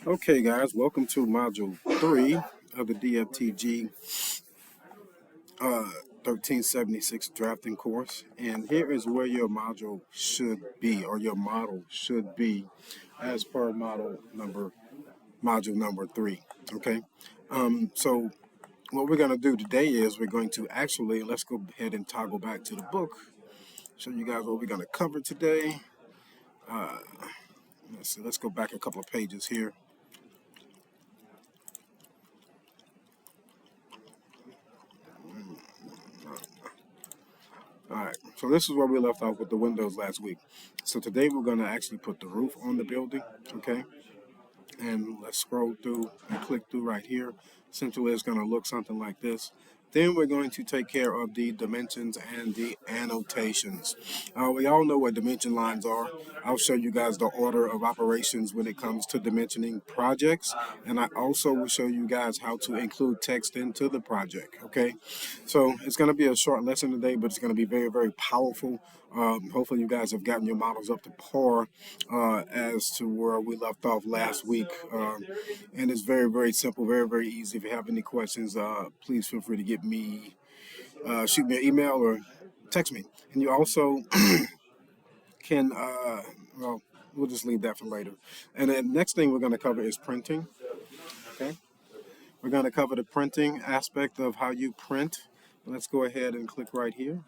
Okay, guys, welcome to Module 3 of the Dftg 1376 drafting course. And here is where your module should be, or your model should be, as per module number 3. Okay, so what we're going to do today is we're going to actually, let's go ahead and toggle back to the book, show you guys what we're going to cover today. Let's see, let's go back a couple of pages here. Alright, so this is where we left off with the windows last week. So today we're going to actually put the roof on the building, okay? And let's scroll through and click through right here. Essentially it's going to look something like this. Then we're going to take care of the dimensions and the annotations. We all know what dimension lines are. I'll show you guys the order of operations when it comes to dimensioning projects. And I also will show you guys how to include text into the project, okay? So it's going to be a short lesson today, but it's going to be very, very powerful. Hopefully you guys have gotten your models up to par as to where we left off last week. And it's very, very simple, very, very easy. If you have any questions, please feel free to shoot me an email or text me. And you also can, well, we'll just leave that for later. And the next thing we're going to cover is printing. Okay. We're going to cover the printing aspect of how you print. Let's go ahead and click right here.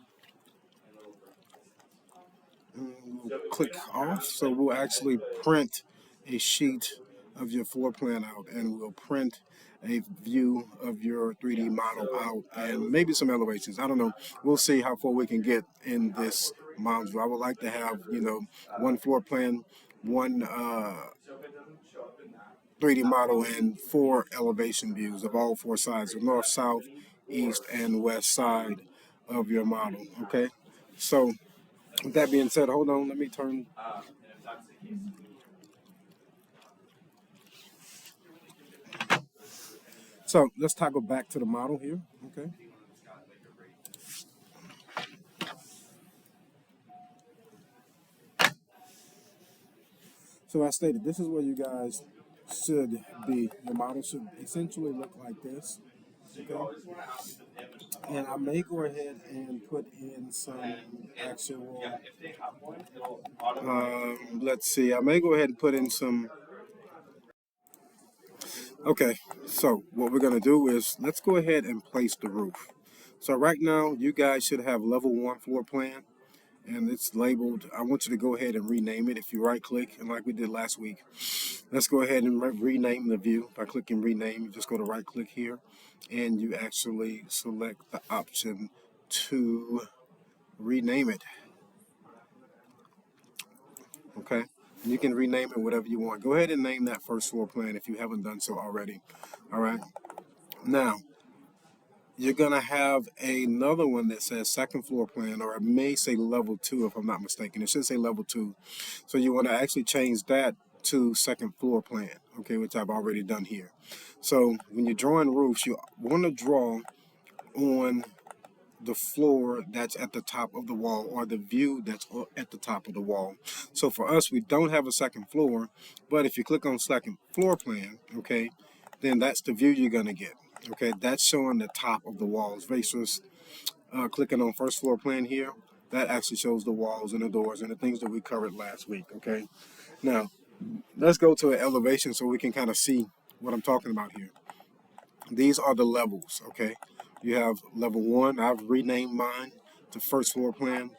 We'll click off, so we'll actually print a sheet of your floor plan out, and we'll print a view of your 3D model out, and maybe some elevations. I don't know. We'll see how far we can get in this module. I would like to have, one floor plan, one 3D model, and 4 elevation views of all 4 sides, the north, south, east, and west side of your model. Okay, so with that being said, hold on, let me turn. So let's toggle back to the model here, okay? So I stated, this is where you guys should be. Your model should essentially look like this, okay? And I may go ahead and put in some actual, let's see, I may go ahead and put in some. Okay, so what we're gonna do is, let's go ahead and place the roof. So right now, you guys should have level 1 floor plan, and it's labeled. I want you to go ahead and rename it. If you right click, and like we did last week, let's go ahead and rename the view. By clicking rename, you just go to right click here, and you actually select the option to rename it. Okay, and you can rename it whatever you want. Go ahead and name that first floor plan if you haven't done so already. All right, now you're gonna have another one that says second floor plan, or it may say level 2 if I'm not mistaken. It should say level 2. So you want to actually change that to second floor plan, okay, which I've already done here. So when you're drawing roofs, you want to draw on the floor that's at the top of the wall, or the view that's at the top of the wall. So for us, we don't have a second floor, but if you click on second floor plan, okay, then that's the view you're gonna get. Okay, that's showing the top of the walls versus clicking on first floor plan here. That actually shows the walls and the doors and the things that we covered last week. Okay, now let's go to an elevation so we can kind of see what I'm talking about here. These are the levels. Okay, you have level 1. I've renamed mine to first floor plan,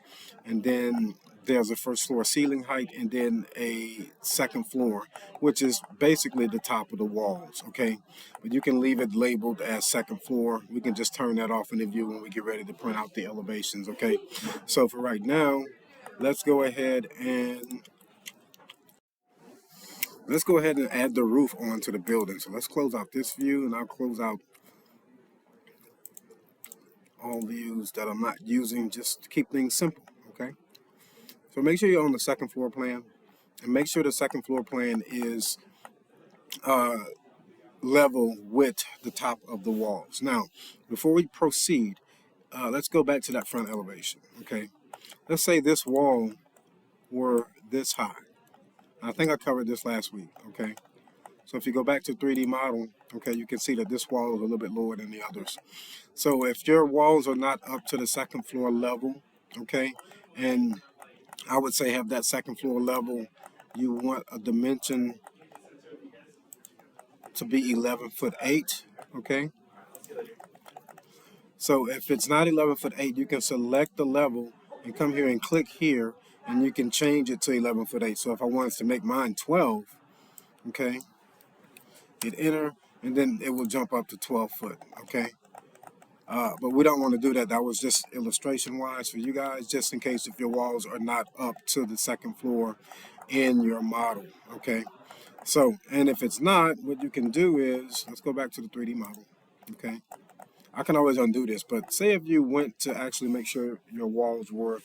and then there's a first floor ceiling height, and then a second floor, which is basically the top of the walls. Okay, but you can leave it labeled as second floor. We can just turn that off in the view when we get ready to print out the elevations. Okay, so for right now, let's go ahead and add the roof onto the building. So let's close out this view, and I'll close out all views that I'm not using, just to keep things simple. Okay, so make sure you're on the second floor plan, and make sure the second floor plan is level with the top of the walls. Now, before we proceed, let's go back to that front elevation. Okay, let's say this wall were this high. I think I covered this last week. Okay, So if you go back to 3D model, okay, you can see that this wall is a little bit lower than the others. So if your walls are not up to the second floor level, okay, and I would say have that second floor level, you want a dimension to be 11'8", okay? So if it's not 11'8", you can select the level and come here and click here, and you can change it to 11'8". So if I wanted to make mine 12, okay, hit enter, and then it will jump up to 12 foot, okay? But we don't want to do that. That was just illustration wise for you guys, just in case if your walls are not up to the second floor in your model, okay? So, and if it's not, what you can do is, let's go back to the 3D model, okay? I can always undo this, but say if you went to actually make sure your walls were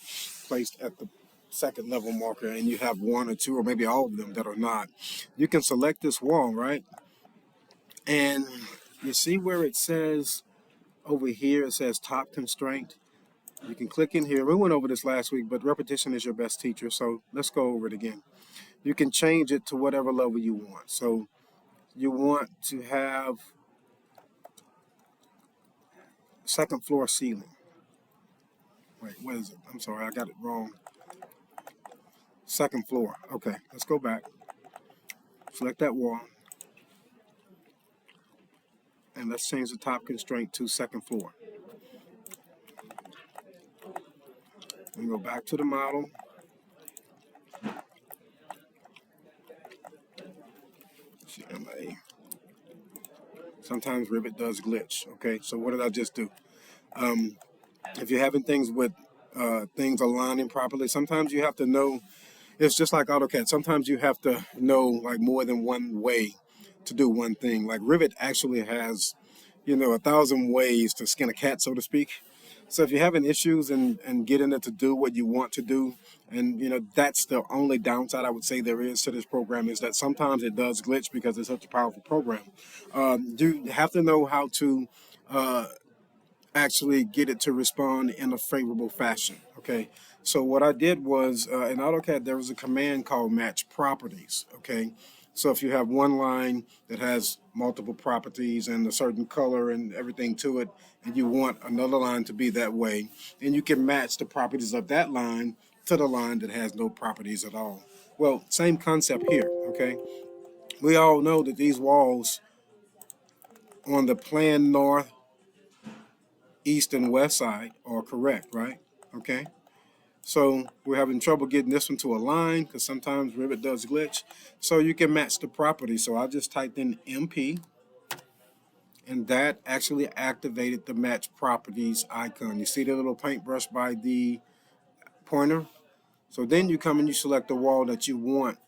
placed at the second level marker and you have one or two or maybe all of them that are not, you can select this wall, right? And you see where it says over here, it says top constraint. You can click in here. We went over this last week, but repetition is your best teacher. So let's go over it again. You can change it to whatever level you want. So you want to have second floor ceiling. Wait, what is it? I'm sorry, I got it wrong. Second floor. Okay, let's go back. Select that wall. And let's change the top constraint to second floor. We go back to the model. CMA. Sometimes Rivet does glitch. Okay, so what did I just do? If you're having things with things aligning properly, sometimes you have to know. It's just like AutoCAD. Sometimes you have to know like more than one way to do one thing. Like Rivet actually has, 1,000 ways to skin a cat, so to speak. So if you're having issues and getting it to do what you want to do, and that's the only downside I would say there is to this program, is that sometimes it does glitch because it's such a powerful program. You have to know how to actually get it to respond in a favorable fashion. Okay, so what I did was in AutoCAD there was a command called match properties. Okay, so if you have one line that has multiple properties and a certain color and everything to it, and you want another line to be that way, then you can match the properties of that line to the line that has no properties at all. Well, same concept here. Okay, we all know that these walls on the plan north, east, and west side are correct, right? Okay, so we're having trouble getting this one to align because sometimes Rivet does glitch. So you can match the property. So I just typed in MP, and that actually activated the match properties icon. You see the little paintbrush by the pointer? So then you come and you select the wall that you want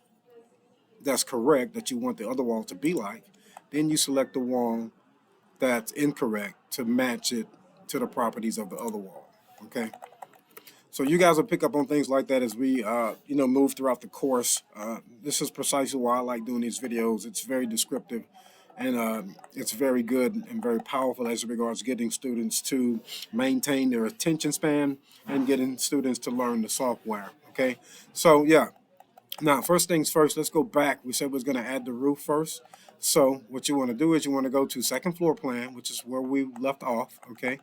that's correct, that you want the other wall to be like. Then you select the wall that's incorrect to match it to the properties of the other wall. Okay, so you guys will pick up on things like that as we move throughout the course. This is precisely why I like doing these videos. It's very descriptive, and it's very good and very powerful as regards getting students to maintain their attention span and getting students to learn the software. Okay, so yeah. Now, first things first, let's go back. We said we was going to add the roof first. So what you want to do is you want to go to second floor plan, which is where we left off, okay?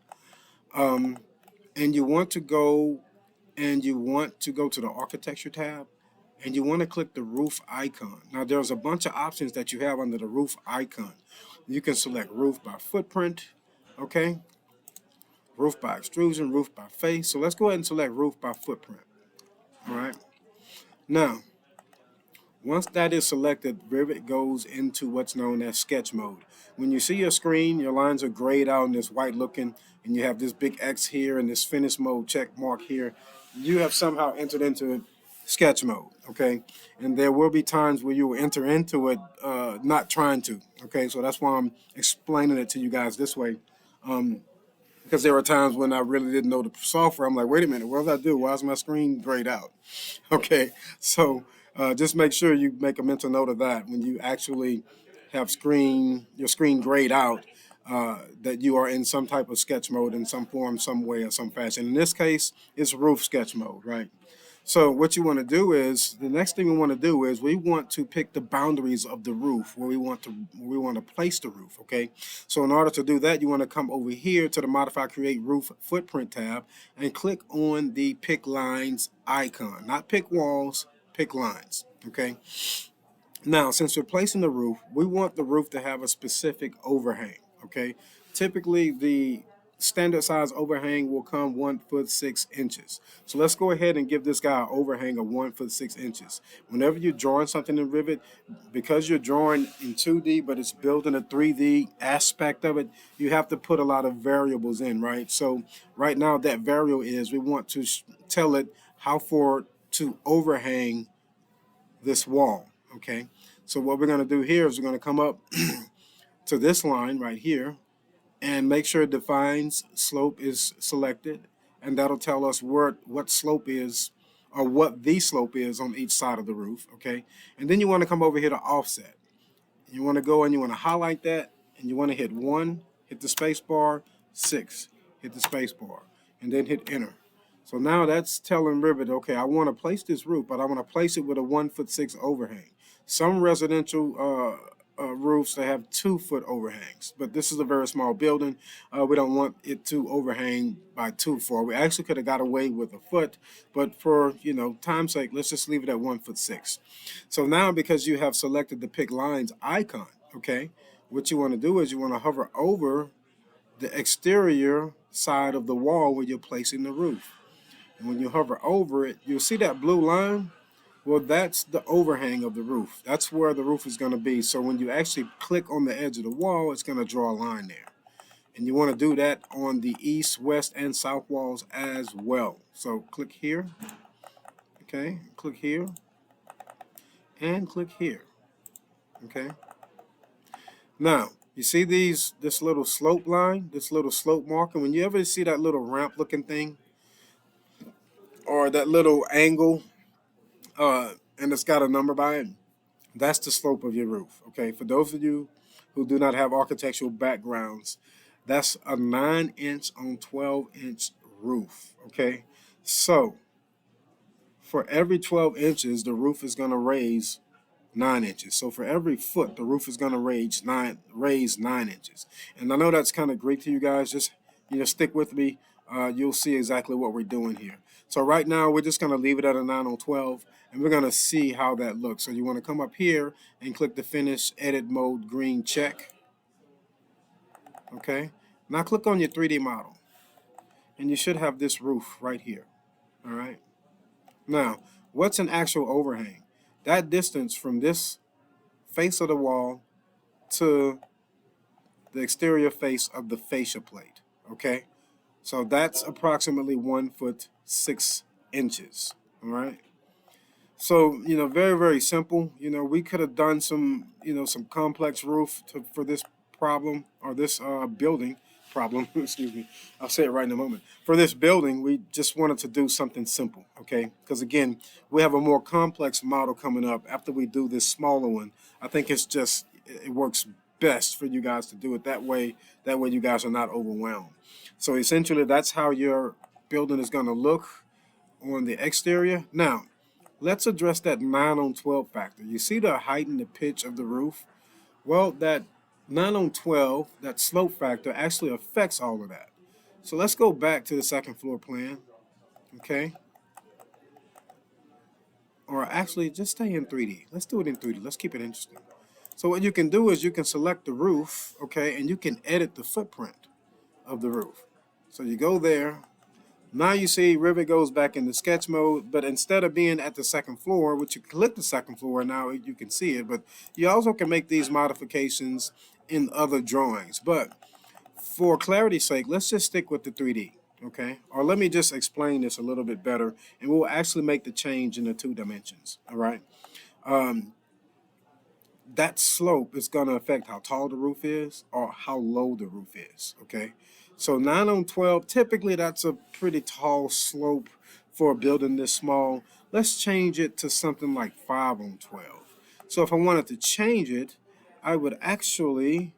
And you want to go to the architecture tab, and you want to click the roof icon. Now, there's a bunch of options that you have under the roof icon. You can select roof by footprint, okay? Roof by extrusion, roof by face. So let's go ahead and select roof by footprint, all right? Now, once that is selected, Rivet goes into what's known as sketch mode. When you see your screen, your lines are grayed out and it's white looking, and you have this big X here and this finish mode check mark here, you have somehow entered into sketch mode, okay? And there will be times where you will enter into it not trying to, okay? So that's why I'm explaining it to you guys this way. Because there were times when I really didn't know the software. I'm like, wait a minute, what did I do? Why is my screen grayed out? Okay, so just make sure you make a mental note of that when you actually have your screen grayed out, that you are in some type of sketch mode in some form, some way, or some fashion. In this case, it's roof sketch mode, right? So what you want to do is the next thing we want to do is we want to pick the boundaries of the roof where we want to place the roof. Okay. So in order to do that, you want to come over here to the Modify Create Roof Footprint tab and click on the Pick Lines icon. Not pick walls, pick lines. Okay. Now, since we're placing the roof, we want the roof to have a specific overhang, okay? Typically, the standard size overhang will come 1 foot 6 inches. So let's go ahead and give this guy an overhang of 1 foot 6 inches. Whenever you're drawing something in Rivet, because you're drawing in 2D, but it's built in a 3D aspect of it, you have to put a lot of variables in, right? So right now, that variable is we want to tell it how far to overhang this wall, okay? So what we're going to do here is we're going to come up to this line right here and make sure it defines slope is selected, and that'll tell us what slope is or what the slope is on each side of the roof, okay? And then you want to come over here to offset. You want to go and you want to highlight that, and you want to hit 1, hit the space bar, 6, hit the space bar, and then hit enter. So now that's telling Rivet, okay, I want to place this roof, but I want to place it with a 1 foot 6 overhang. Some residential roofs, they have 2 foot overhangs, but this is a very small building. We don't want it to overhang by 2 far. We actually could have got away with a foot, but for time's sake, let's just leave it at 1 foot 6. So now, because you have selected the Pick Lines icon, okay, what you want to do is you want to hover over the exterior side of the wall where you're placing the roof. And when you hover over it, you'll see that blue line. Well, that's the overhang of the roof. That's where the roof is going to be. So when you actually click on the edge of the wall, it's going to draw a line there. And you want to do that on the east, west, and south walls as well. So click here, okay, click here, and click here, okay. Now, you see this little slope line, this little slope marker? When you ever see that little ramp looking thing or that little angle, and it's got a number by it, that's the slope of your roof, okay? For those of you who do not have architectural backgrounds, that's a 9-inch on 12-inch roof, okay? So for every 12 inches, the roof is going to raise 9 inches. So for every foot, the roof is going to raise 9 inches. And I know that's kind of Greek to you guys. Just stick with me. You'll see exactly what we're doing here. So right now, we're just going to leave it at a 9 on 12, and we're going to see how that looks. So you want to come up here and click the Finish Edit Mode green check. Okay. Now click on your 3D model, and you should have this roof right here. All right. Now, what's an actual overhang? That distance from this face of the wall to the exterior face of the fascia plate, okay? So that's approximately 1 foot 6 inches, all right? So, very, very simple. We could have done some, some complex roof for this problem or this building problem, excuse me. I'll say it right in a moment. For this building, we just wanted to do something simple, okay? Because again, we have a more complex model coming up after we do this smaller one. I think it works best for you guys to do it that way. That way you guys are not overwhelmed. So essentially, that's how your building is going to look on the exterior. Now, let's address that 9 on 12 factor. You see the height and the pitch of the roof? Well, that 9 on 12, that slope factor actually affects all of that. So let's go back to the second floor plan, okay? Or actually, just stay in 3D. Let's do it in 3D. Let's keep it interesting. So what you can do is you can select the roof, okay, and you can edit the footprint of the roof. So you go there. Now you see Rivet goes back into sketch mode, but instead of being at the second floor, which you click the second floor, now you can see it, but you also can make these modifications in other drawings. But for clarity's sake, let's just stick with the 3D, okay? Or let me just explain this a little bit better, and we'll actually make the change in the 2 dimensions, all right? That slope is going to affect how tall the roof is or how low the roof is, okay? So 9 on 12, typically that's a pretty tall slope for a building this small. Let's change it to something like 5 on 12. So if I wanted to change it, I would actually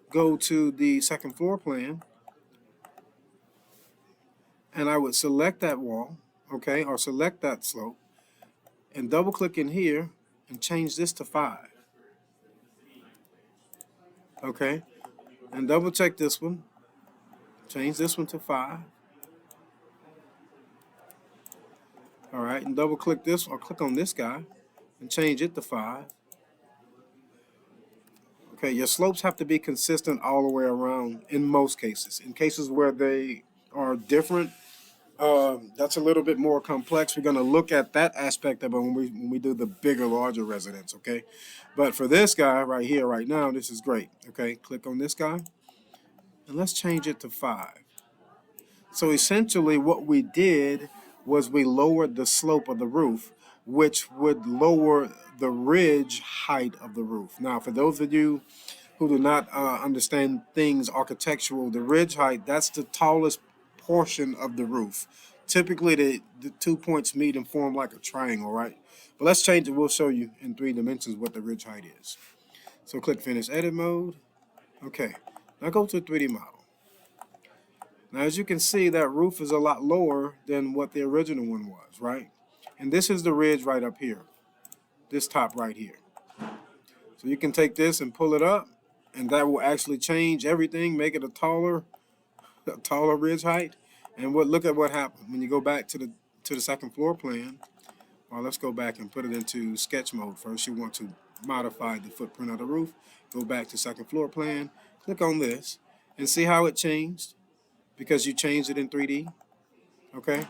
go to the second floor plan, and I would select that wall, okay, or select that slope, and double click in here and change this to 5, okay, and double check this one, change this one to 5, all right, and double click this or click on this guy and change it to 5. Okay, your slopes have to be consistent all the way around in most cases. In cases where they are different, that's a little bit more complex. We're going to look at that aspect of it when we do the bigger, larger residence, okay? But for this guy right here, right now, this is great, okay? Click on this guy, and let's change it to 5. So essentially what we did was we lowered the slope of the roof, which would lower the ridge height of the roof. Now, for those of you who do not understand things architectural, the ridge height, that's the tallest portion of the roof. Typically, the 2 points meet and form like a triangle, right? But let's change it. We'll show you in 3 dimensions what the ridge height is. So click Finish Edit Mode. Okay, now go to 3D model. Now, as you can see, that roof is a lot lower than what the original one was, right? And this is the ridge right up here, this top right here. So you can take this and pull it up, and that will actually change everything, make it a taller ridge height. And look at what happened when you go back to the second floor plan. Well, let's go back and put it into sketch mode first. You want to modify the footprint of the roof. Go back to second floor plan, click on this, and see how it changed because you changed it in 3D, okay?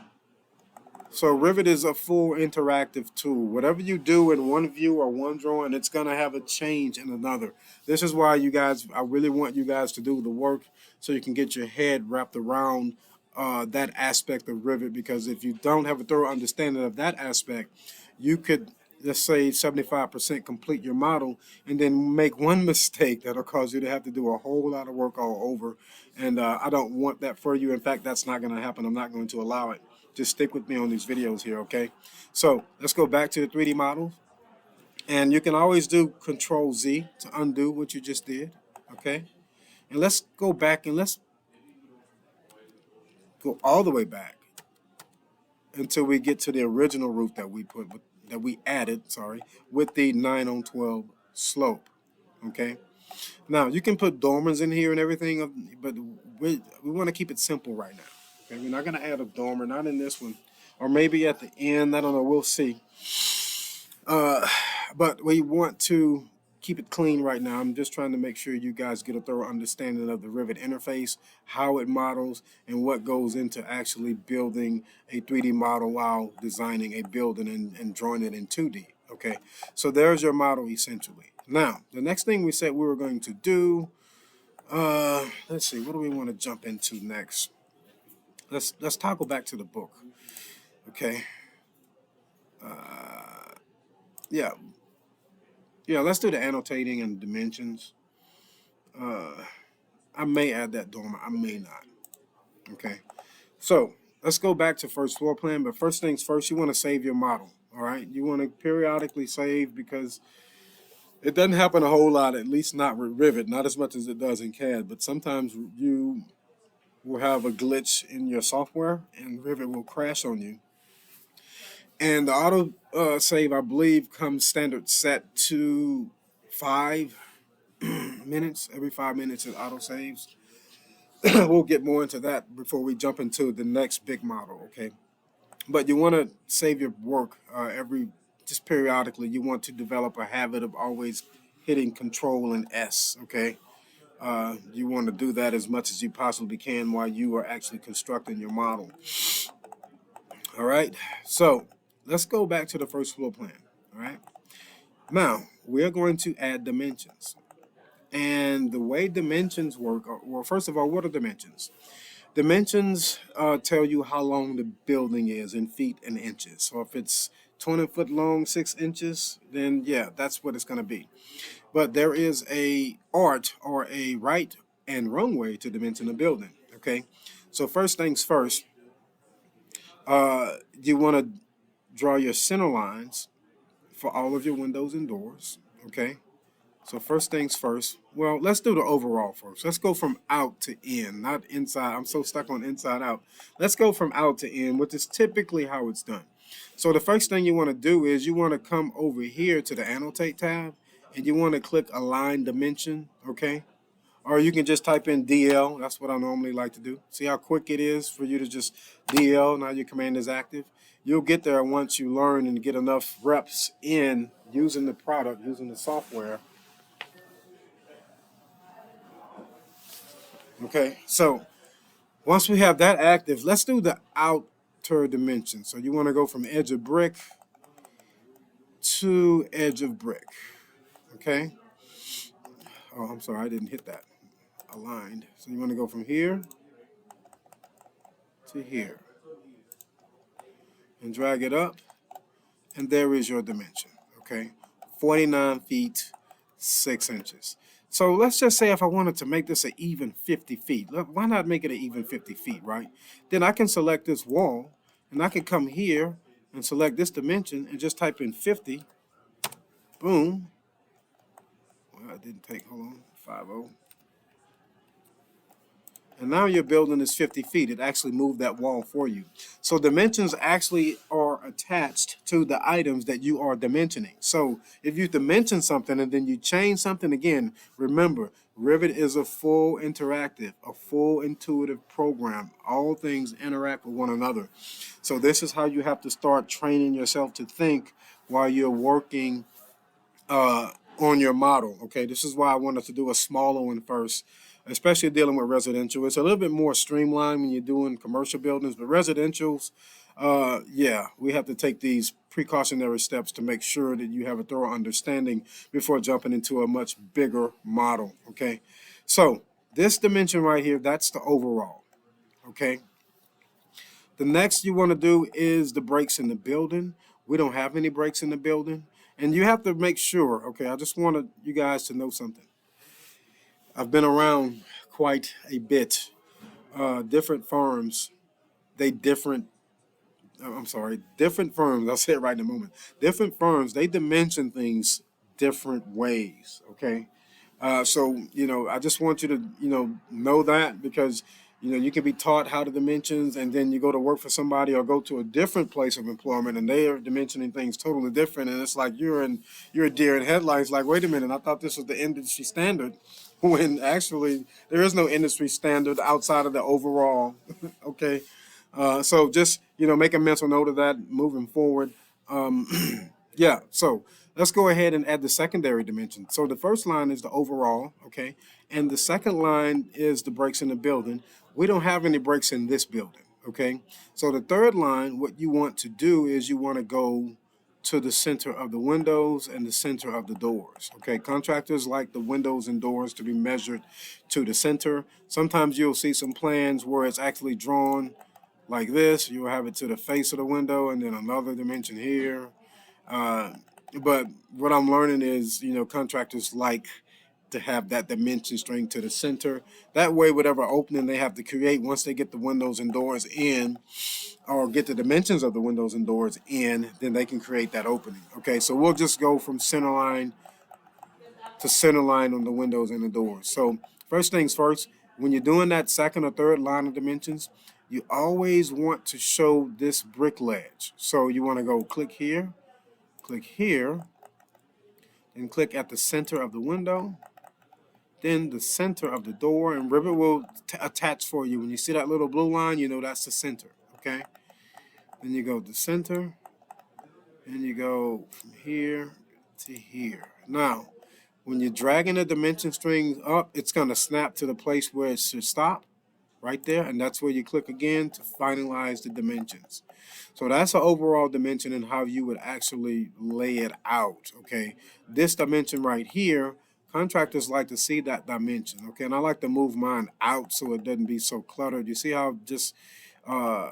So Rivet is a full interactive tool. Whatever you do in one view or one drawing, it's going to have a change in another. This is why I really want you guys to do the work so you can get your head wrapped around that aspect of Rivet, because if you don't have a thorough understanding of that aspect, you could, let's say, 75% complete your model and then make one mistake that'll cause you to have to do a whole lot of work all over. And I don't want that for you. In fact, that's not going to happen. I'm not going to allow it. Just stick with me on these videos here, okay? So let's go back to the 3D model. And you can always do Control Z to undo what you just did, okay? And let's go back and let's go all the way back until we get to the original roof that we added, sorry, with the 9/12 slope, okay? Now, you can put dormers in here and everything, but we want to keep it simple right now. Okay, we're not going to add a dormer, not in this one, or maybe at the end. I don't know. We'll see. But we want to keep it clean right now. I'm just trying to make sure you guys get a thorough understanding of the Rivet interface, how it models, and what goes into actually building a 3D model while designing a building and drawing it in 2D. Okay, so there's your model essentially. Now, the next thing we said we were going to do, let's see, what do we want to jump into next? Let's toggle back to the book. Okay. Yeah. Yeah, let's do the annotating and dimensions. I may add that dormer, I may not. Okay. So let's go back to first floor plan, but first things first, you want to save your model. All right. You want to periodically save because it doesn't happen a whole lot, at least not with Rivet, not as much as it does in CAD, but sometimes you will have a glitch in your software and Rivet will crash on you. And the auto save, I believe, comes standard set to 5 minutes. Every 5 minutes it auto saves. We'll get more into that before we jump into the next big model, okay? But you want to save your work just periodically. You want to develop a habit of always hitting Control and S, okay? You want to do that as much as you possibly can while you are actually constructing your model. All right, so let's go back to the first floor plan, all right? Now, we're going to add dimensions. And the way dimensions work, well, first of all, what are dimensions? Dimensions tell you how long the building is in feet and inches. So if it's 20 foot long, 6 inches, then yeah, that's what it's going to be. But there is a art or a right and wrong way to dimension a building, okay? So first things first, you want to draw your center lines for all of your windows and doors, okay? So first things first. Well, let's do the overall first. Let's go from out to in, not inside. I'm so stuck on inside out. Let's go from out to in, which is typically how it's done. So the first thing you want to do is you want to come over here to the annotate tab and you want to click align dimension, okay? Or you can just type in DL. That's what I normally like to do. See how quick it is for you to just DL. Now your command is active. You'll get there once you learn and get enough reps in using the product, using the software. Okay, so once we have that active, let's do the outer dimension. So you want to go from edge of brick to edge of brick. Okay. Oh, I'm sorry, I didn't hit that. Aligned. So you want to go from here to here and drag it up, and there is your dimension. Okay, 49 feet 6 inches. So let's just say if I wanted to make this an even 50 feet, why not make it an even 50 feet, right? Then I can select this wall, and I can come here and select this dimension and just type in 50. Boom. Well, I didn't take, hold on, 50. And now your building is 50 feet. It actually moved that wall for you. So dimensions actually are attached to the items that you are dimensioning. So if you dimension something and then you change something again, remember, Revit is a full interactive, a full intuitive program. All things interact with one another. So this is how you have to start training yourself to think while you're working on your model. Okay, this is why I wanted to do a smaller one first, especially dealing with residential. It's a little bit more streamlined when you're doing commercial buildings, but residentials, yeah, we have to take these precautionary steps to make sure that you have a thorough understanding before jumping into a much bigger model. Okay, so this dimension right here, that's the overall. Okay, the next you want to do is the breaks in the building. We don't have any breaks in the building. And you have to make sure, okay, I just wanted you guys to know something. I've been around quite a bit. Different firms, they different, I'm sorry, different firms, I'll say it right in a moment. Different firms, they dimension things different ways, okay? So, I just want you to, know that because, you can be taught how to dimensions and then you go to work for somebody or go to a different place of employment and they are dimensioning things totally different. And it's like you're a deer in headlights. Like, wait a minute, I thought this was the industry standard when actually there is no industry standard outside of the overall. Okay. So just, make a mental note of that moving forward. Um, yeah, so let's go ahead and add the secondary dimension. So the first line is the overall, okay? And the second line is the breaks in the building. We don't have any breaks in this building, okay? So the third line, what you want to do is you want to go to the center of the windows and the center of the doors, okay? Contractors like the windows and doors to be measured to the center. Sometimes you'll see some plans where it's actually drawn like this. You'll have it to the face of the window and then another dimension here. Uh, but what I'm learning is, contractors like to have that dimension string to the center. That way, whatever opening they have to create, once they get the windows and doors in, or get the dimensions of the windows and doors in, then they can create that opening. Okay, so we'll just go from center line to center line on the windows and the doors. So first things first, when you're doing that second or third line of dimensions, you always want to show this brick ledge. So you want to go click here, and click at the center of the window, then the center of the door, and Revit will attach for you. When you see that little blue line, you know that's the center, okay? Then you go to center, and you go from here to here. Now, when you're dragging the dimension string up, it's going to snap to the place where it should stop, right there, and that's where you click again to finalize the dimensions. So that's an overall dimension and how you would actually lay it out, okay? This dimension right here, contractors like to see that dimension, okay? And I like to move mine out so it doesn't be so cluttered. You see how just, uh,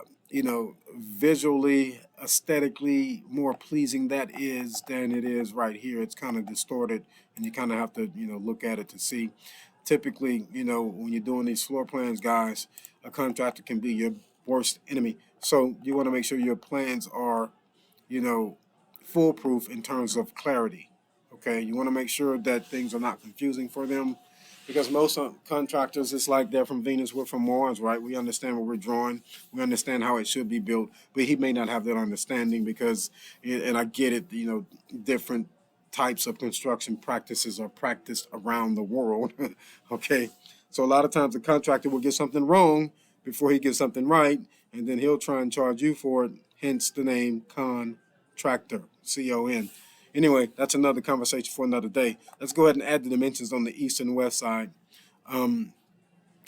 visually, aesthetically more pleasing that is than it is right here. It's kind of distorted and you kind of have to, look at it to see. Typically, when you're doing these floor plans, guys, a contractor can be your worst enemy. So you want to make sure your plans are, foolproof in terms of clarity. Okay, you want to make sure that things are not confusing for them, because most contractors, it's like they're from Venus, we're from Mars, right? We understand what we're drawing, we understand how it should be built, but he may not have that understanding because, and I get it, different types of construction practices are practiced around the world. Okay, so a lot of times the contractor will get something wrong before he gets something right, and then he'll try and charge you for it. Hence the name contractor, CON. Anyway, that's another conversation for another day. Let's go ahead and add the dimensions on the east and west side.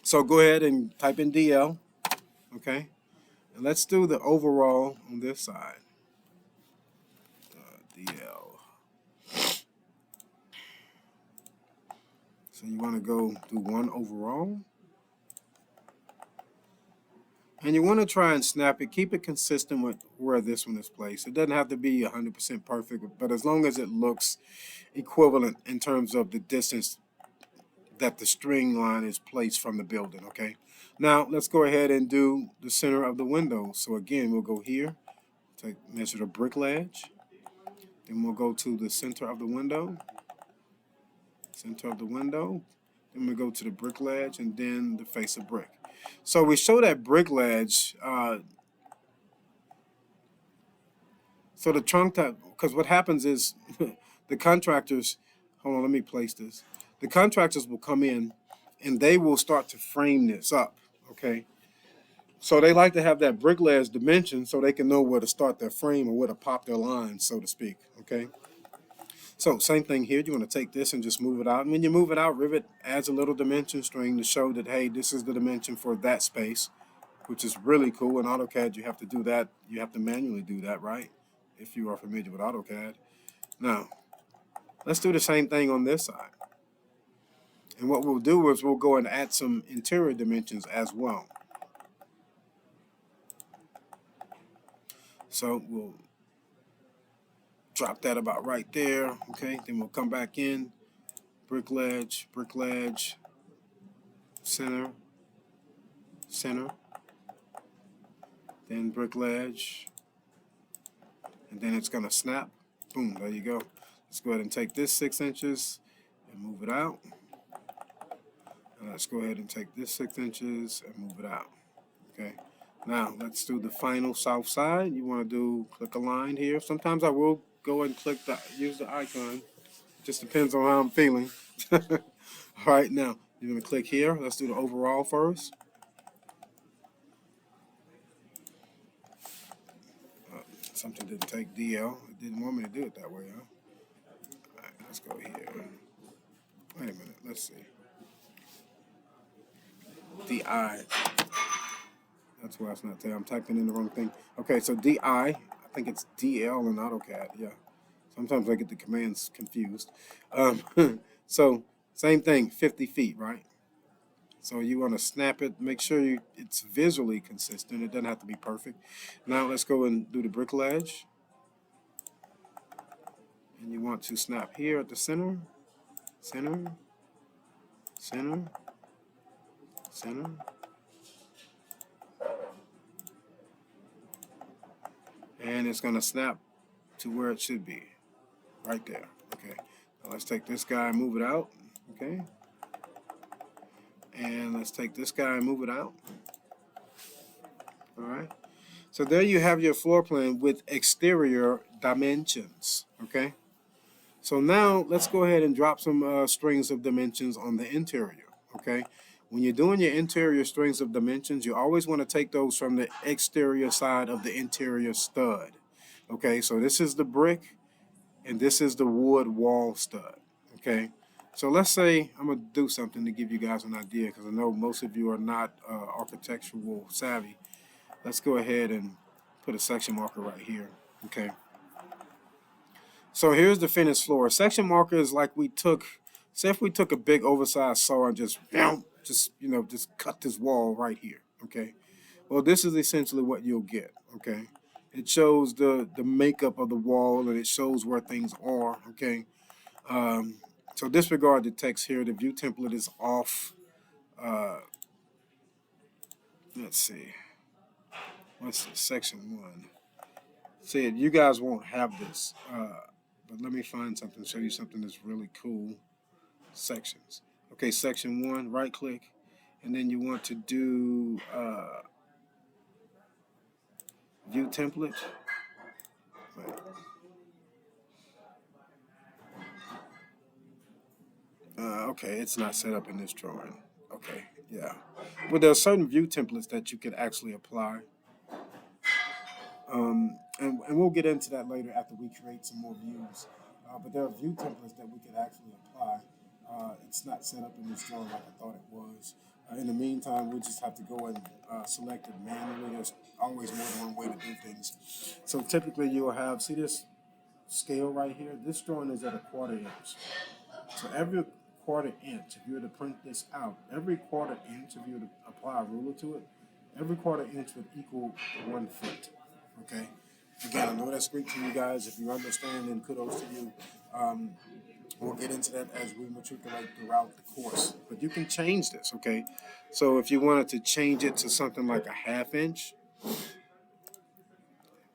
So go ahead and type in DL, okay? And let's do the overall on this side. DL. So you want to go do one overall. And you want to try and snap it. Keep it consistent with where this one is placed. It doesn't have to be 100% perfect, but as long as it looks equivalent in terms of the distance that the string line is placed from the building, okay? Now, let's go ahead and do the center of the window. So again, we'll go here, measure the brick ledge. Then we'll go to the center of the window. Center of the window. Then we go to the brick ledge and then the face of brick. So we show that brick ledge. So the trunk type, because what happens is the contractors, hold on, let me place this. The contractors will come in and they will start to frame this up, okay? So they like to have that brick ledge dimension so they can know where to start their frame or where to pop their lines, so to speak, okay? So same thing here. You want to take this and just move it out. And when you move it out, Rivet adds a little dimension string to show that, hey, this is the dimension for that space, which is really cool. In AutoCAD, you have to do that. You have to manually do that, right? If you are familiar with AutoCAD. Now, let's do the same thing on this side. And what we'll do is we'll go and add some interior dimensions as well. So we'll drop that about right there, okay? Then we'll come back in, brick ledge, center, then brick ledge, and then it's gonna snap. Boom, there you go. Let's go ahead and take this 6 inches and move it out. And let's go ahead and take this 6 inches and move it out, okay? Now, let's do the final south side. You wanna click a line here. Sometimes I will go and use the icon. Just depends on how I'm feeling. All right, now, you're gonna click here. Let's do the overall first. Something didn't take DL. It didn't want me to do it that way, huh? All right, let's go here. Wait a minute, let's see. DI. That's why it's not there. I'm typing in the wrong thing. Okay, so DI. I think it's DL in AutoCAD, yeah. Sometimes I get the commands confused. So, same thing, 50 feet, right? So you want to snap it, make sure it's visually consistent. It doesn't have to be perfect. Now let's go and do the brick ledge. And you want to snap here at the center, center, center, center. And it's going to snap to where it should be, right there. Okay, now let's take this guy and move it out, okay? And let's take this guy and move it out. All right. So there you have your floor plan with exterior dimensions, okay? So now let's go ahead and drop some strings of dimensions on the interior, okay? When you're doing your interior strings of dimensions, you always want to take those from the exterior side of the interior stud, okay? So this is the brick, and this is the wood wall stud, okay? So let's say I'm going to do something to give you guys an idea, because I know most of you are not architectural savvy. Let's go ahead and put a section marker right here, okay? So here's the finished floor. Section marker is like say if we took a big oversized saw and just cut this wall right here, okay? Well, this is essentially what you'll get, okay? It shows the makeup of the wall, and it shows where things are, okay? So disregard the text here. The view template is off. Let's see. What's this? Section 1. See, you guys won't have this, but let me find something, show you something that's really cool. Sections. Okay, section 1, right click, and then you want to do view template. Wait. Okay, it's not set up in this drawing. Okay, yeah. Well, there are certain view templates that you could actually apply. And we'll get into that later after we create some more views. But there are view templates that we could actually apply. It's not set up in this drawing like I thought it was. In the meantime, we just have to go and select it manually. There's always more than one way to do things. So typically you'll have, see this scale right here? This drawing is at a 1/4 inch. So every 1/4 inch, if you were to print this out, every 1/4 inch, if you were to apply a ruler to it, every 1/4 inch would equal 1 foot. Okay? Again, I know that's Greek to you guys. If you understand, then kudos to you. We'll get into that as we matriculate throughout the course. But you can change this, okay? So if you wanted to change it to something like a 1/2 inch,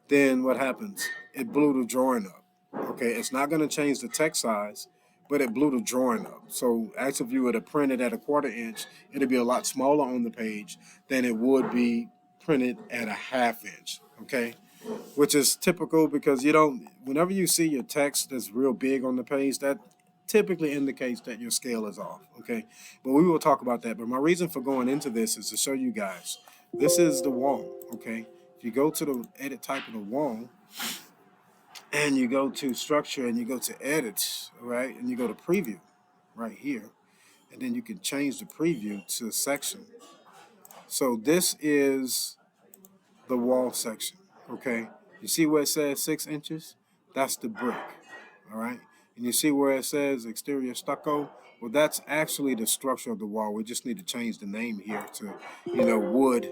then what happens? It blew the drawing up. Okay, it's not going to change the text size, but it blew the drawing up. So actually, if you were to print it at a 1/4 inch, it'd be a lot smaller on the page than it would be printed at a 1/2 inch. Okay, which is typical because you don't. Whenever you see your text that's real big on the page, that typically indicates that your scale is off. Okay, but we will talk about that. But my reason for going into this is to show you guys. This is the wall. Okay, if you go to the edit type of the wall, and you go to structure and you go to edit, right, and you go to preview right here, and then you can change the preview to section. So this is the wall section. Okay, you see where it says 6 inches? That's the brick. All right, and you see where it says exterior stucco? Well, that's actually the structure of the wall. We just need to change the name here to, wood.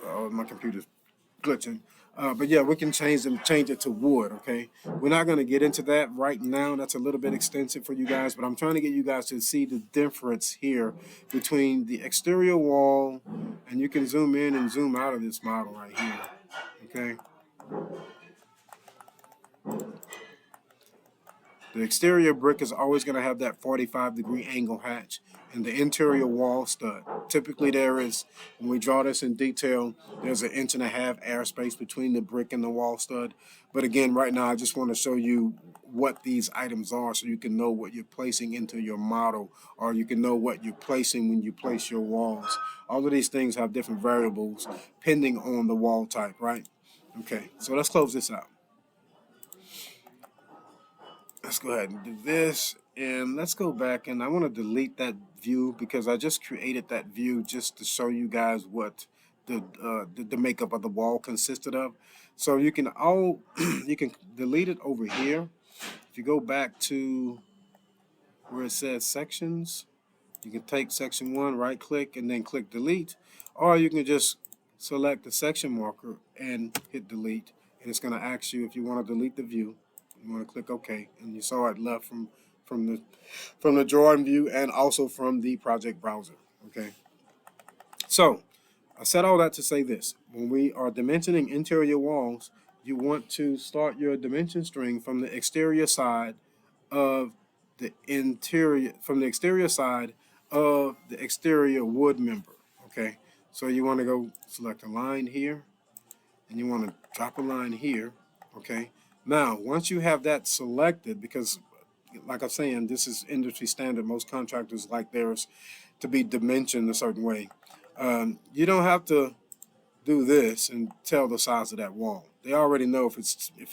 Oh, my computer's glitching. But yeah, we can change it to wood. Okay, we're not going to get into that right now. That's a little bit extensive for you guys, but I'm trying to get you guys to see the difference here between the exterior wall, and you can zoom in and zoom out of this model right here. Okay. The exterior brick is always going to have that 45-degree angle hatch and the interior wall stud. Typically there is, when we draw this in detail, there's 1.5 inch airspace between the brick and the wall stud. But again, right now I just want to show you what these items are so you can know what you're placing into your model, or you can know what you're placing when you place your walls. All of these things have different variables depending on the wall type, right? Okay, so let's close this out. Let's go ahead and do this, and let's go back, and I want to delete that view because I just created that view just to show you guys what the makeup of the wall consisted of. So you can you can delete it over here. If you go back to where it says sections, you can take section 1, right click, and then click delete, or you can just select the section marker and hit delete, and it's going to ask you if you want to delete the view. You want to click OK, and you saw it left from the drawing view and also from the project browser. Okay, so I said all that to say this: when we are dimensioning interior walls, you want to start your dimension string from the exterior side of the exterior side of the exterior wood member. Okay, so you want to go select a line here, and you want to drop a line here. Okay, now once you have that selected, because like I'm saying, this is industry standard, most contractors like theirs to be dimensioned a certain way. You don't have to do this and tell the size of that wall. They already know if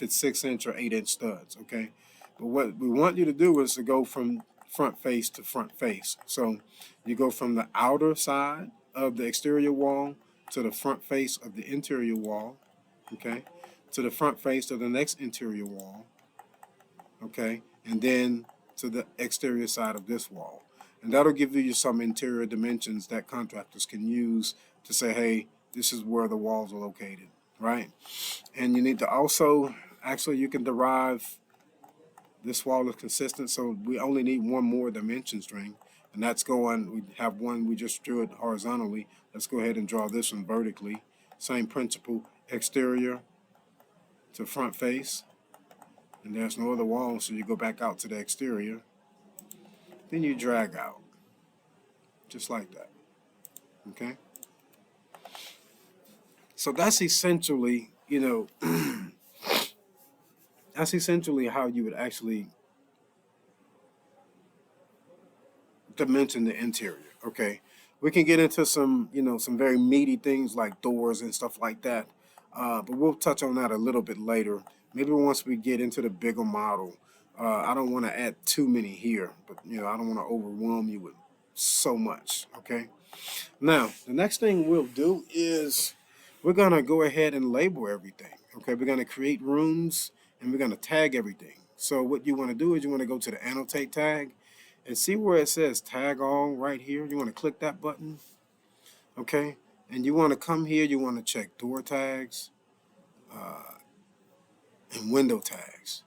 it's 6 inch or 8 inch studs. Okay, but what we want you to do is to go from front face to front face. So you go from the outer side of the exterior wall to the front face of the interior wall. Okay, to the front face of the next interior wall. Okay, and then to the exterior side of this wall. And that'll give you some interior dimensions that contractors can use to say, hey, this is where the walls are located, right? And you need to also, actually you can derive, this wall is consistent, so we only need one more dimension string, and that's going, we have one, we just drew it horizontally. Let's go ahead and draw this one vertically. Same principle, exterior, to front face, and there's no other wall, so you go back out to the exterior. Then you drag out, just like that, okay? So that's essentially, that's essentially how you would actually dimension the interior, okay? We can get into some, some very meaty things like doors and stuff like that, but we'll touch on that a little bit later. Maybe once we get into the bigger model. I don't want to add too many here, but, I don't want to overwhelm you with so much, okay? Now, the next thing we'll do is we're going to go ahead and label everything, okay? We're going to create rooms, and we're going to tag everything. So what you want to do is you want to go to the annotate tag and see where it says tag all right here. You want to click that button, okay? And you want to come here, you want to check door tags and window tags.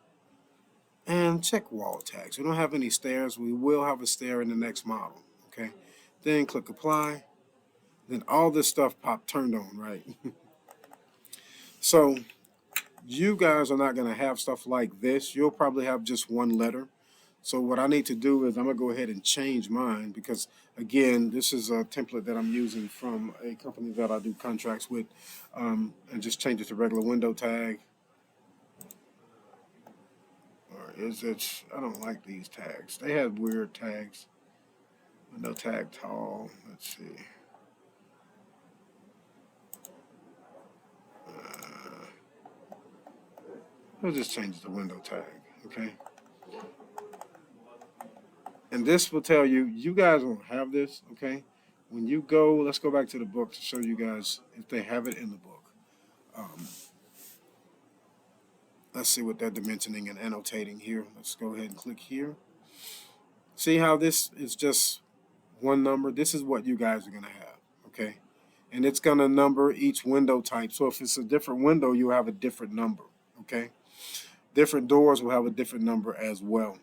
And check wall tags. We don't have any stairs. We will have a stair in the next model, okay? Then click apply. Then all this stuff turned on, right? So you guys are not going to have stuff like this. You'll probably have just one letter. So what I need to do is I'm going to go ahead and change mine because, again, this is a template that I'm using from a company that I do contracts with, and just change it to regular window tag. Or is it? I don't like these tags. They have weird tags. Window tag tall. Let's see. We'll just change the window tag, okay? And this will tell you, you guys won't have this, okay? When you go, let's go back to the book to show you guys if they have it in the book. Let's see what they're dimensioning and annotating here. Let's go ahead and click here. See how this is just one number? This is what you guys are going to have, okay? And it's going to number each window type. So if it's a different window, you'll have a different number, okay? Different doors will have a different number as well.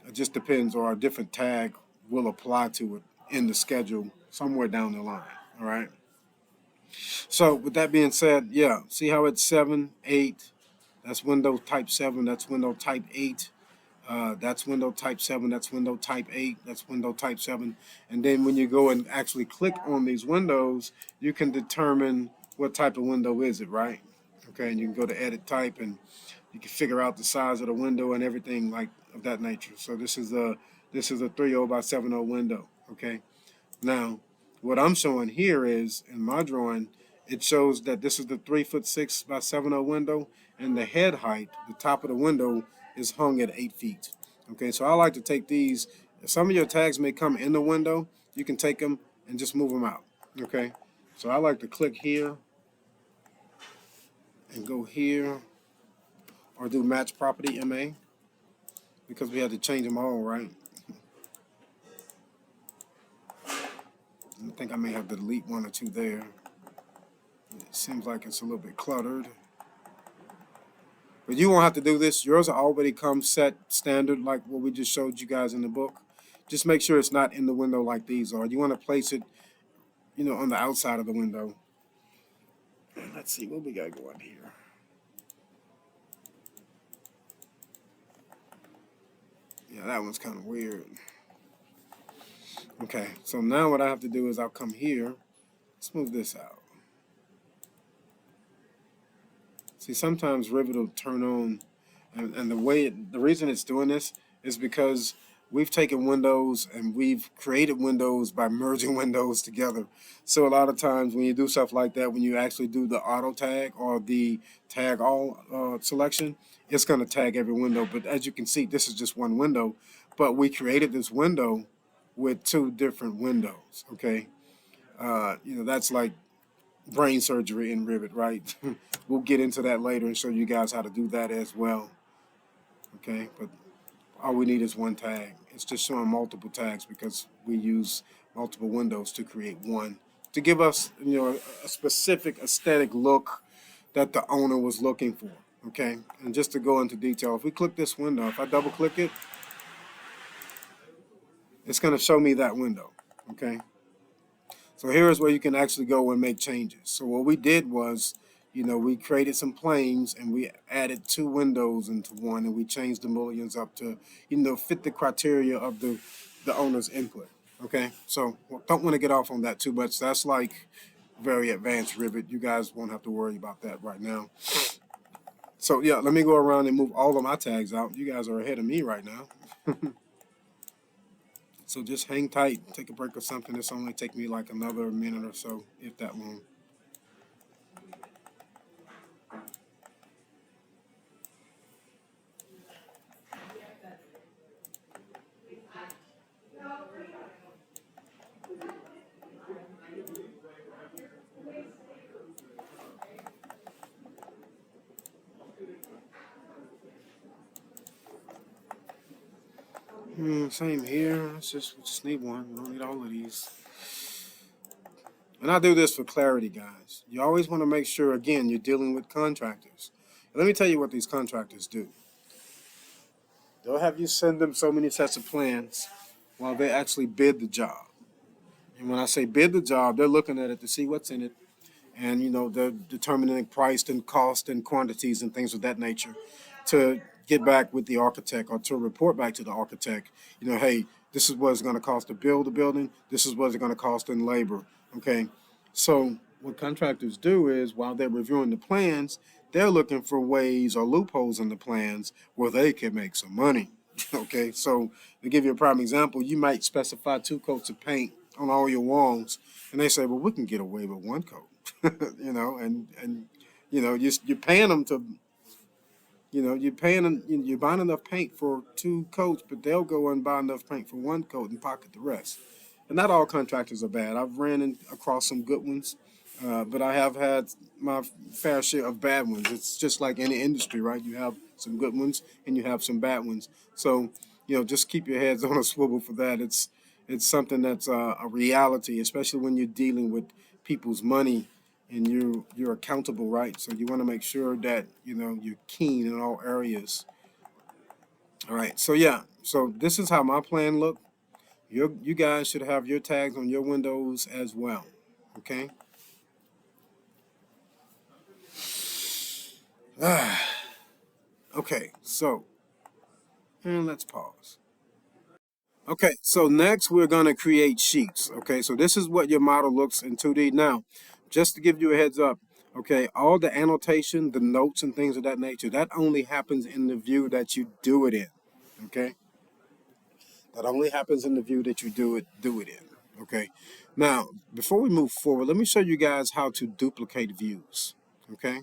It just depends, or a different tag will apply to it in the schedule somewhere down the line, all right? So with that being said, yeah, see how it's 7, 8, that's window type 7, that's window type 8, that's window type 7, that's window type 8, that's window type 7. And then when you go and actually click on these windows, you can determine what type of window is it, right? Okay, and you can go to edit type and you can figure out the size of the window and everything like of that nature. So this is a 30 by 70 window, okay? Now, what I'm showing here is, in my drawing, it shows that this is the 3'6" by 70 window, and the head height, the top of the window, is hung at 8 feet. Okay, so I like to take these. Some of your tags may come in the window. You can take them and just move them out. Okay, so I like to click here and go here, or do match property MA, because we had to change them all, right? I think I may have to delete one or two there. It seems like it's a little bit cluttered. But you won't have to do this. Yours already comes set standard like what we just showed you guys in the book. Just make sure it's not in the window like these are. You want to place it, on the outside of the window. And let's see what we got going here. Yeah, that one's kind of weird. Okay, so now what I have to do is I'll come here. Let's move this out. See, sometimes Rivet will turn on, and the reason it's doing this is because we've taken windows and we've created windows by merging windows together. So a lot of times when you do stuff like that, when you actually do the auto tag or the tag all selection, it's going to tag every window. But as you can see, this is just one window, but we created this window with two different windows, okay? That's like brain surgery in Rivet, right? We'll get into that later and show you guys how to do that as well. Okay, but all we need is one tag. It's just showing multiple tags because we use multiple windows to create one to give us, a specific aesthetic look that the owner was looking for. Okay, and just to go into detail, if we click this window, if I double click it, it's going to show me that window. Okay. So here is where you can actually go and make changes. So what we did was we created some planes and we added two windows into one, and we changed the mullions up to, fit the criteria of the owner's input. Okay, so don't want to get off on that too much. That's like very advanced rivet. You guys won't have to worry about that right now. So yeah, let me go around and move all of my tags out. You guys are ahead of me right now. So just hang tight, take a break or something. It's only take me like another minute or so, if that long. Same here. We just need one. We don't need all of these. And I do this for clarity, guys. You always want to make sure, again, you're dealing with contractors. And let me tell you what these contractors do. They'll have you send them so many sets of plans while they actually bid the job. And when I say bid the job, they're looking at it to see what's in it. And, they're determining price and cost and quantities and things of that nature to get back with the architect or to report back to the architect, hey, this is what it's going to cost to build the building. This is what it's going to cost in labor. Okay. So what contractors do is while they're reviewing the plans, they're looking for ways or loopholes in the plans where they can make some money. Okay. So to give you a prime example, you might specify 2 coats of paint on all your walls, and they say, well, we can get away with 1 coat. You're paying them to, you're buying enough paint for 2 coats, but they'll go and buy enough paint for 1 coat and pocket the rest. And not all contractors are bad. I've across some good ones, but I have had my fair share of bad ones. It's just like any industry, right? You have some good ones and you have some bad ones. So, just keep your heads on a swivel for that. It's something that's a reality, especially when you're dealing with people's money and you're accountable, right? So you want to make sure that you're keen in all areas. All right. So yeah. So this is how my plan look. You guys should have your tags on your windows as well. Okay. Okay. So and let's pause. Okay, so next we're going to create sheets. Okay, so this is what your model looks in 2D. Now, just to give you a heads up, okay, all the annotation, the notes and things of that nature, that only happens in the view that you do it in. Okay, that only happens in the view that you do it in. Okay, now before we move forward, let me show you guys how to duplicate views. Okay,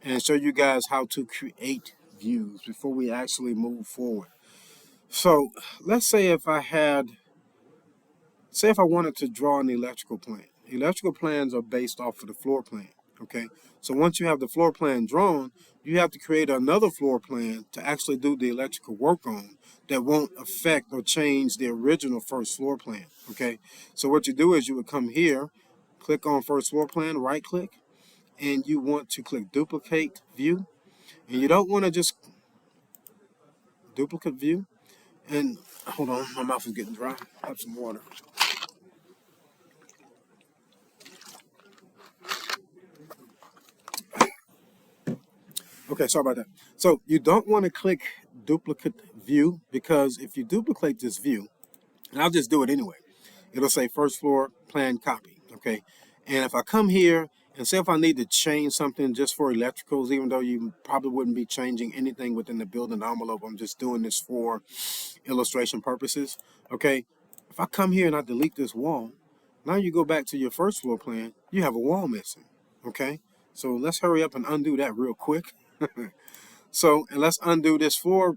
and show you guys how to create views before we actually move forward. So let's say if I wanted to draw an electrical plan. Electrical plans are based off of the floor plan, okay? So once you have the floor plan drawn, you have to create another floor plan to actually do the electrical work on that won't affect or change the original first floor plan, okay? So what you do is you would come here, click on first floor plan, right click, and you want to click duplicate view. And you don't want to just duplicate view. And hold on, my mouth is getting dry. Have some water. Okay, sorry about that. So you don't want to click duplicate view, because if you duplicate this view, and I'll just do it anyway, it'll say first floor plan copy, okay? And if I come here and say if I need to change something just for electricals, even though you probably wouldn't be changing anything within the building envelope, I'm just doing this for illustration purposes, okay? If I come here and I delete this wall, now you go back to your first floor plan, you have a wall missing, okay? So let's hurry up and undo that real quick. So, and let's undo this floor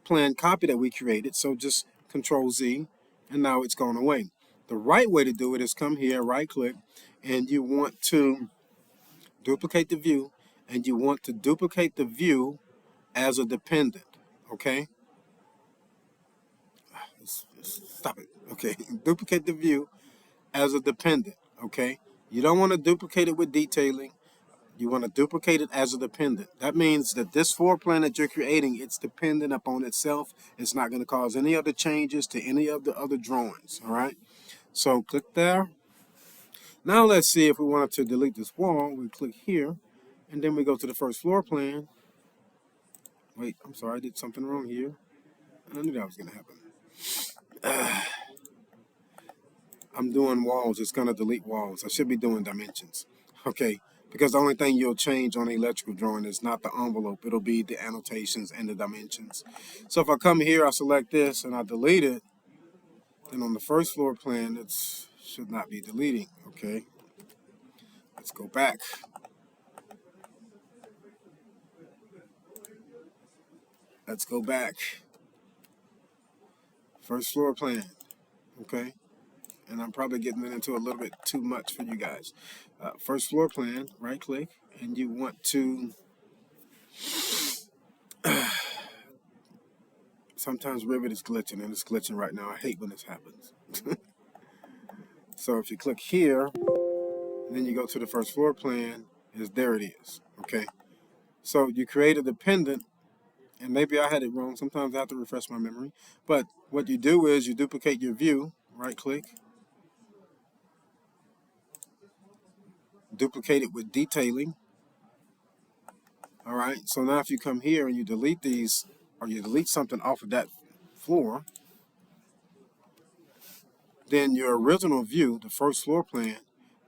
plan copy that we created. So just Control Z, and now it's gone away. The right way to do it is come here, right click, and you want to duplicate the view, and you want to duplicate the view as a dependent, okay? Stop it, okay? Duplicate the view as a dependent, okay? You don't want to duplicate it with detailing. You want to duplicate it as a dependent. That means that this floor plan that you're creating, it's dependent upon itself. It's not going to cause any other changes to any of the other drawings, all right? So click there. Now let's see if we wanted to delete this wall. We click here, And then we go to the first floor plan. Wait, I'm sorry, I did something wrong here. I knew that was going to happen. I'm doing walls. It's going to delete walls. I should be doing dimensions. Okay, because the only thing you'll change on the electrical drawing is not the envelope. It'll be the annotations and the dimensions. So if I come here, I select this, and I delete it, then on the first floor plan, it should not be deleting. Okay, let's go back. Let's go back. First floor plan. Okay, and I'm probably getting into a little bit too much for you guys. First floor plan, right click, and you want to, sometimes Rivet is glitching, and it's glitching right now. I hate when this happens. So if you click here, and then you go to the first floor plan, there it is, okay? So you create a dependent, and maybe I had it wrong. Sometimes I have to refresh my memory. But what you do is you duplicate your view, right click, duplicate it with detailing. All right, so now if you come here and you delete these, or you delete something off of that floor, then your original view, the first floor plan,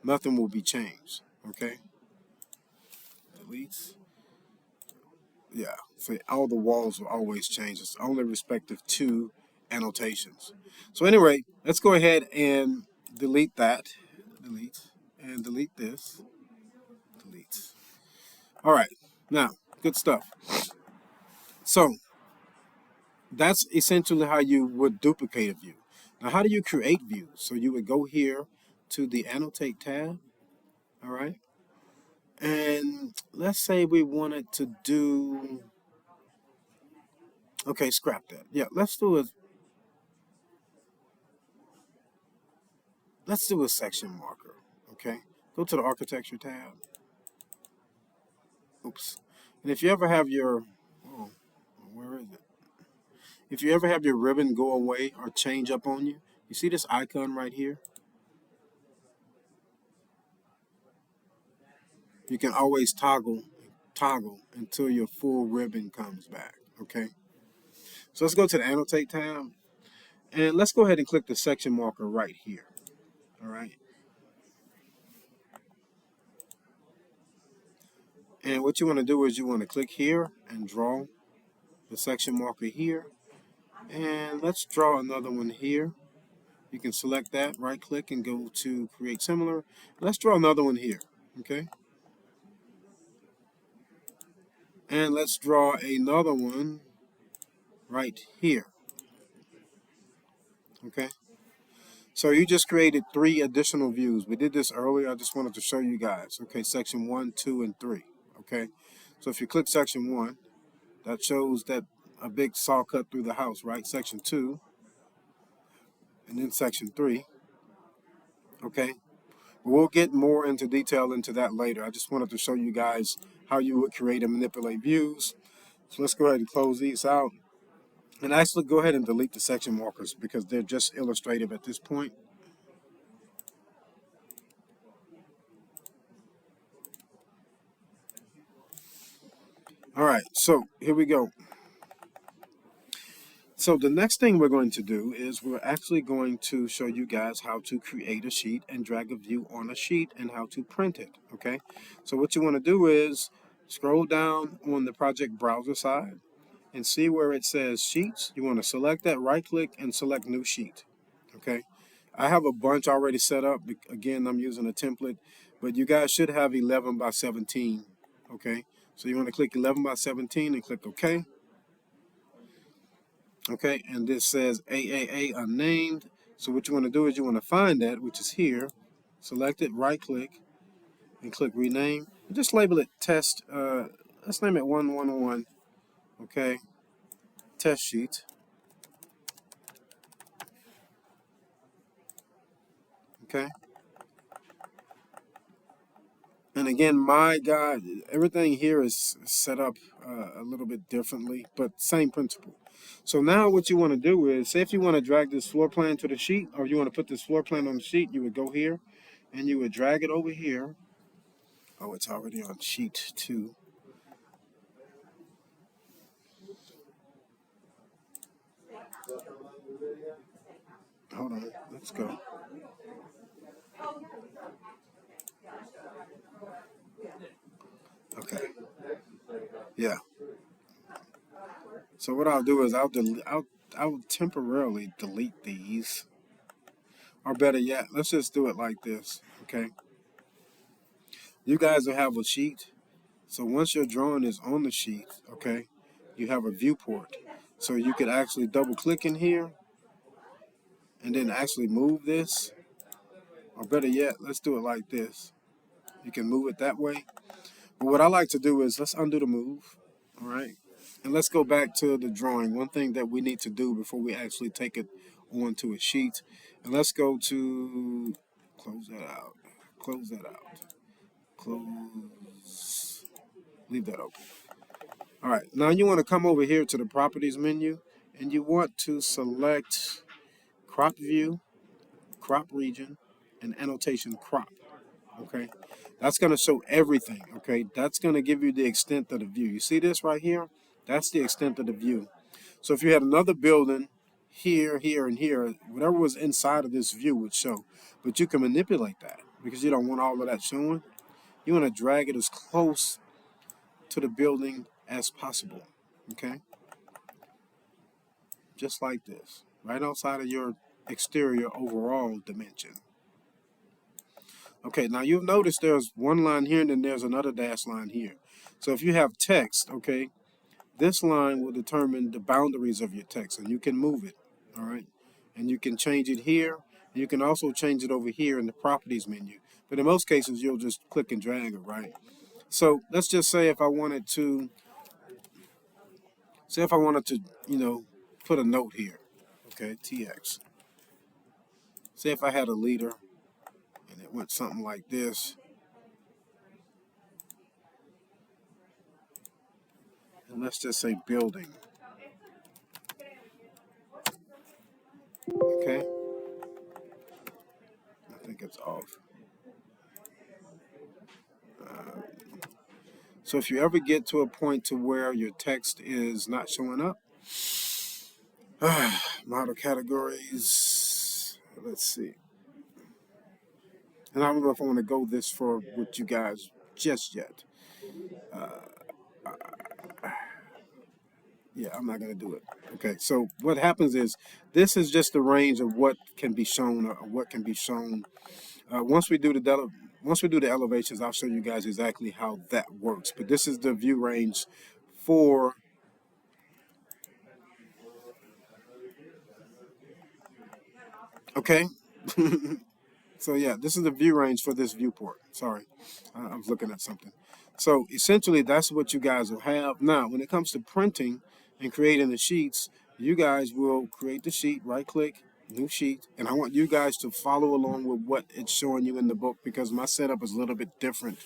nothing will be changed, okay? Deletes. Yeah, so all the walls will always change. It's only respective to annotations. So anyway, let's go ahead and delete that. Delete. And delete this. Delete. All right, now, good stuff. So that's essentially how you would duplicate a view. Now, how do you create views? So you would go here to the Annotate tab, all right? And let's say we wanted to do, okay, scrap that. Yeah, let's do a section marker, okay? Go to the Architecture tab. Oops. And if you ever have your, oh, where is it? If you ever have your ribbon go away or change up on you, you see this icon right here? You can always toggle until your full ribbon comes back, okay? So let's go to the Annotate tab, and let's go ahead and click the section marker right here, all right? And what you want to do is you want to click here and draw the section marker here, and let's draw another one here. You can select that, right click, and go to Create Similar. Let's draw another one here, okay? And let's draw another one right here, okay? So you just created 3 additional views. We did this earlier. I just wanted to show you guys, okay? Section 1, 2, and 3, okay? So if you click Section 1, that shows that a big saw cut through the house, right? Section 2, and then Section 3, okay? We'll get more into detail into that later. I just wanted to show you guys how you would create and manipulate views. So let's go ahead and close these out. And actually go ahead and delete the section markers because they're just illustrative at this point. All right, so here we go. So the next thing we're going to do is we're actually going to show you guys how to create a sheet and drag a view on a sheet and how to print it, okay? So what you want to do is scroll down on the project browser side and see where it says Sheets. You want to select that, right-click, and select New Sheet, okay? I have a bunch already set up. Again, I'm using a template, but you guys should have 11 by 17, okay? So you want to click 11 by 17 and click OK. Okay, and this says AAA unnamed. So what you want to do is you want to find that, which is here, select it, right click, and click rename. And just label it test, let's name it 111, okay, test sheet. Okay. And again, my God, everything here is set up a little bit differently, but same principle. So now what you want to do is, say if you want to drag this floor plan to the sheet, or you want to put this floor plan on the sheet, you would go here, and you would drag it over here, Oh, it's already on sheet 2. Hold on, let's go. Okay, yeah. So what I'll do is I'll temporarily delete these, or better yet, let's just do it like this. Okay, you guys will have a sheet. So once your drawing is on the sheet, okay, you have a viewport. So you could actually double click in here and then actually move this, or better yet, let's do it like this. You can move it that way. But what I like to do is let's undo the move, all right? And let's go back to the drawing. One thing that we need to do before we actually take it onto a sheet. And let's go to, close that out, close that out, close, leave that open. All right, now you want to come over here to the properties menu and you want to select crop view, crop region, and annotation crop. Okay, that's going to show everything. Okay, that's going to give you the extent of the view. You see this right here? That's the extent of the view. So if you had another building here, here, and here, whatever was inside of this view would show. But you can manipulate that because you don't want all of that showing. You want to drag it as close to the building as possible. Okay, just like this, right outside of your exterior overall dimension. Okay, now you've noticed there's one line here and then there's another dash line here. So if you have text, okay, this line will determine the boundaries of your text and you can move it, all right? And you can change it here. You can also change it over here in the properties menu. But in most cases, you'll just click and drag it, right? So let's just say if I wanted to, you know, put a note here, okay, TX. Say if I had a leader and it went something like this, and let's just say building, okay? I think it's off. So if you ever get to a point to where your text is not showing up, model categories, let's see. And I don't know if I want to go this far with you guys just yet. Yeah, I'm not going to do it. Okay, so what happens is this is just the range of what can be shown or what can be shown. Once we do the elevations, I'll show you guys exactly how that works. But this is the view range for. Okay. So yeah, this is the view range for this viewport. Sorry, I was looking at something. So essentially, that's what you guys will have. Now, when it comes to printing and creating the sheets, you guys will create the sheet, right click, new sheet, and I want you guys to follow along with what it's showing you in the book because my setup is a little bit different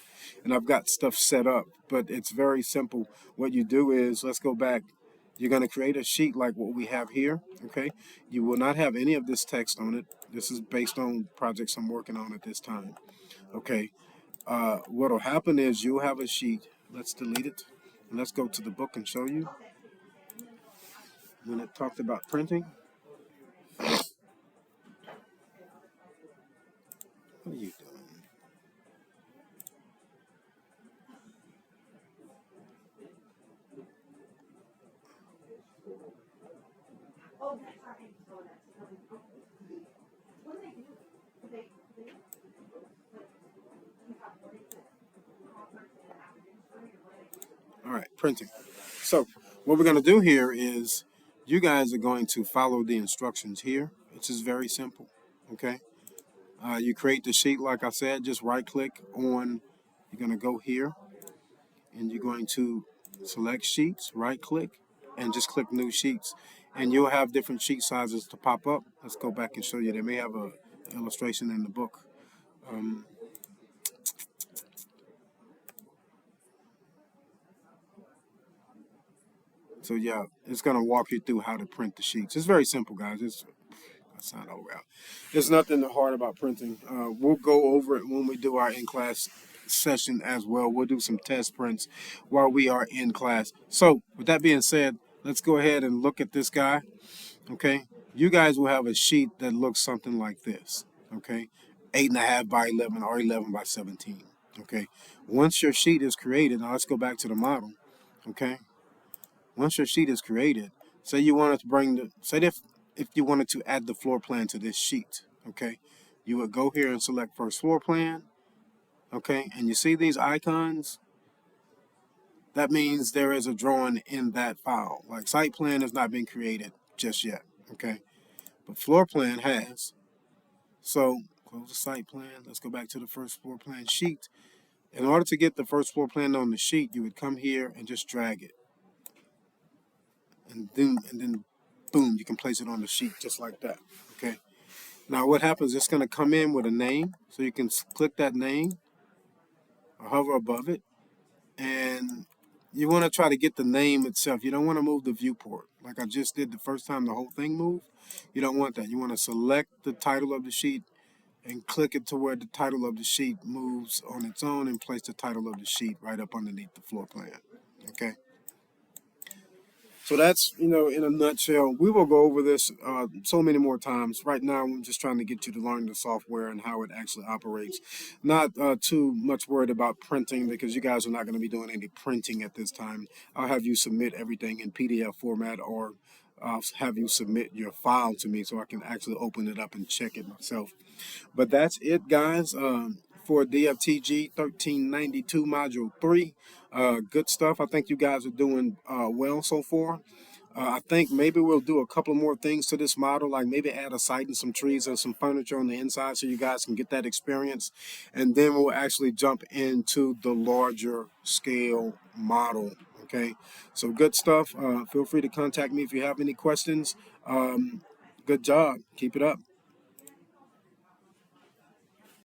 and I've got stuff set up, but it's very simple. What you do is, let's go back. You're going to create a sheet like what we have here, okay? You will not have any of this text on it. This is based on projects I'm working on at this time, okay? What will happen is you'll have a sheet. Let's delete it. And let's go to the book and show you. When it talked about printing, what are you doing? All right, printing. So what we're going to do here is you guys are going to follow the instructions here. It's just very simple, okay? You create the sheet, like I said, just right click on, you're going to go here and you're going to select sheets, right click, and just click new sheets. And you'll have different sheet sizes to pop up. Let's go back and show you. They may have an illustration in the book. So yeah, it's going to walk you through how to print the sheets. It's very simple, guys. That's not all out. There's nothing hard about printing. We'll go over it when we do our in-class session as well. We'll do some test prints while we are in class. So with that being said, let's go ahead and look at this guy. Okay, you guys will have a sheet that looks something like this. Okay, 8.5 by 11 or 11 by 17. Okay, once your sheet is created, now let's go back to the model. Okay, once your sheet is created, say you wanted to bring the, say if you wanted to add the floor plan to this sheet. Okay, you would go here and select first floor plan. Okay, and you see these icons, that means there is a drawing in that file. Like site plan has not been created just yet. Okay, but floor plan has. So close the site plan. Let's go back to the first floor plan sheet. In order to get the first floor plan on the sheet, you would come here and just drag it. And then boom, you can place it on the sheet just like that. Okay. Now what happens, it's going to come in with a name. So you can click that name or hover above it. And you want to try to get the name itself. You don't want to move the viewport like I just did the first time the whole thing moved. You don't want that. You want to select the title of the sheet and click it to where the title of the sheet moves on its own and place the title of the sheet right up underneath the floor plan. Okay. So that's, in a nutshell. We will go over this so many more times. Right now, I'm just trying to get you to learn the software and how it actually operates. Not too much worried about printing because you guys are not going to be doing any printing at this time. I'll have you submit everything in PDF format or have you submit your file to me so I can actually open it up and check it myself. But that's it, guys, for Dftg 1392 Module 3. Good stuff. I think you guys are doing well so far. I think maybe we'll do a couple more things to this model, like maybe add a site and some trees and some furniture on the inside so you guys can get that experience. And then we'll actually jump into the larger scale model. Okay, so good stuff. Feel free to contact me if you have any questions. Good job. Keep it up.